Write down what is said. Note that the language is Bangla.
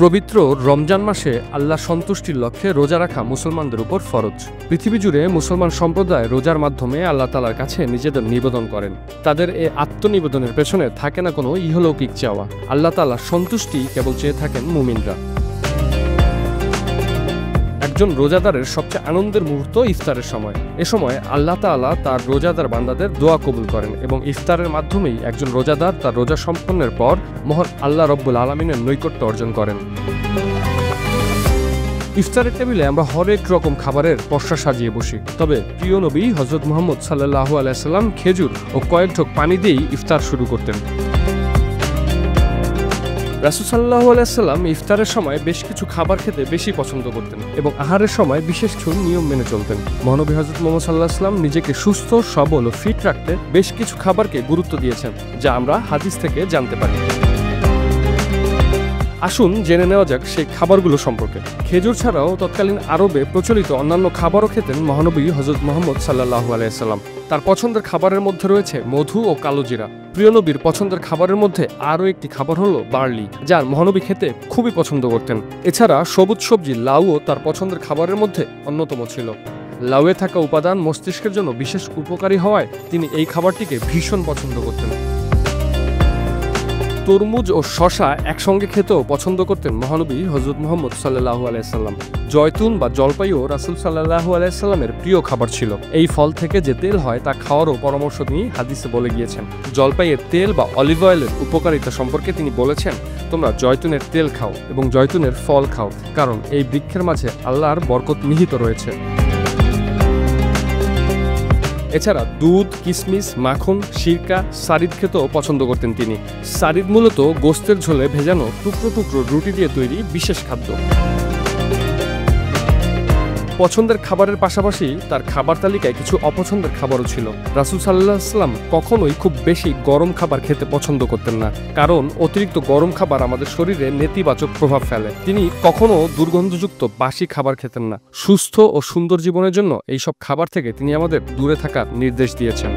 পবিত্র রমজান মাসে আল্লাহ সন্তুষ্টির লক্ষ্যে রোজা রাখা মুসলমানদের উপর ফরজ। পৃথিবী জুড়ে মুসলমান সম্প্রদায় রোজার মাধ্যমে আল্লাহ তাআলার কাছে নিজেদের নিবেদন করেন। তাদের এই আত্মনিবেদনের পেছনে থাকে না কোনো ইহলৌকিক চাওয়া। আল্লাহ তাআলার সন্তুষ্টি কেবল চেয়ে থাকেন মুমিনরা। একজন রোজাদারের সবচেয়ে আনন্দের মুহূর্ত ইফতারের সময়। এ সময় আল্লাহ তাআলা তার রোজাদার বান্দাদের দোয়া কবুল করেন এবং ইফতারের মাধ্যমেই একজন রোজাদার তার রোজা সম্পন্নের পর মহান আল্লাহ রব্বুল আলামিনের নৈকট্য অর্জন করেন। ইফতারের টেবিলে আমরা হরেক রকম খাবারের পসরা সাজিয়ে বসি, তবে প্রিয় নবী হযরত মুহাম্মদ সাল্লাল্লাহু আলাইহি ওয়াসাল্লাম খেজুর ও কয়েক ঢোক পানি দিয়েই ইফতার শুরু করতেন। রাসূল সাল্লাল্লাহু আলাইহি ওয়াসাল্লাম ইফতারের সময় বেশ কিছু খাবার খেতে বেশি পছন্দ করতেন এবং আহারের সময় বিশেষ কিছু নিয়ম মেনে চলতেন। মহানবী হযরত মুহাম্মদ সাল্লাল্লাহু আলাইহি ওয়াসাল্লাম নিজেকে সুস্থ, সবল ও ফিট রাখতে বেশ কিছু খাবারকে গুরুত্ব দিয়েছেন, যা আমরা হাদিস থেকে জানতে পারি। আসুন জেনে নেওয়া যাক সেই খাবারগুলো সম্পর্কে। খেজুর ছাড়াও তৎকালীন আরবে প্রচলিত অন্যান্য খাবারও খেতেন মহানবী হযরত মুহাম্মদ সাল্লাল্লাহু আলাইহি ওয়াসাল্লাম। তার পছন্দের খাবারের মধ্যে রয়েছে মধু ও কালো জিরা। প্রিয় নবীর পছন্দের খাবারের মধ্যে আরও একটি খাবার হলো বার্লি, যার মহানবী খেতে খুবই পছন্দ করতেন। এছাড়া সবুজ সবজি লাউও তার পছন্দের খাবারের মধ্যে অন্যতম ছিল। লাউয়ে থাকা উপাদান মস্তিষ্কের জন্য বিশেষ উপকারী হওয়ায় তিনি এই খাবারটিকে ভীষণ পছন্দ করতেন। তরমুজ ও শসা একসঙ্গে খেতেও পছন্দ করতেন মহানবী হযরত মুহাম্মদ সাল্লাল্লাহু আলাইহি ওয়াসাল্লাম। জয়তুন বা জলপাইও রাসূল সাল্লাল্লাহু আলাইহি ওয়াসাল্লামের প্রিয় খাবার ছিল। এই ফল থেকে যে তেল হয় তা খাওয়ারও পরামর্শ তিনি হাদিসে বলে গিয়েছেন। জলপাইয়ের তেল বা অলিভ অয়েলের উপকারিতা সম্পর্কে তিনি বলেছেন, তোমরা জয়তুনের তেল খাও এবং জয়তুনের ফল খাও, কারণ এই বৃক্ষের মাঝে আল্লাহর বরকত নিহিত রয়েছে। এছাড়া দুধ, কিশমিশ, মাখন, সিরকা, সারিদ খেতেও পছন্দ করতেন তিনি। সারিদ মূলত গোস্তের ঝোলে ভেজানো টুকরো টুকরো রুটি দিয়ে তৈরি বিশেষ খাদ্য। পছন্দের খাবারের পাশাপাশি তার খাবার তালিকায় কিছু অপছন্দের খাবারও ছিল। রাসূল সাল্লাল্লাহু আলাইহি ওয়াসাল্লাম কখনোই খুব বেশি গরম খাবার খেতে পছন্দ করতেন না, কারণ অতিরিক্ত গরম খাবার আমাদের শরীরে নেতিবাচক প্রভাব ফেলে। তিনি কখনো দুর্গন্ধযুক্ত বাসি খাবার খেতেন না। সুস্থ ও সুন্দর জীবনের জন্য এইসব খাবার থেকে তিনি আমাদের দূরে থাকার নির্দেশ দিয়েছেন।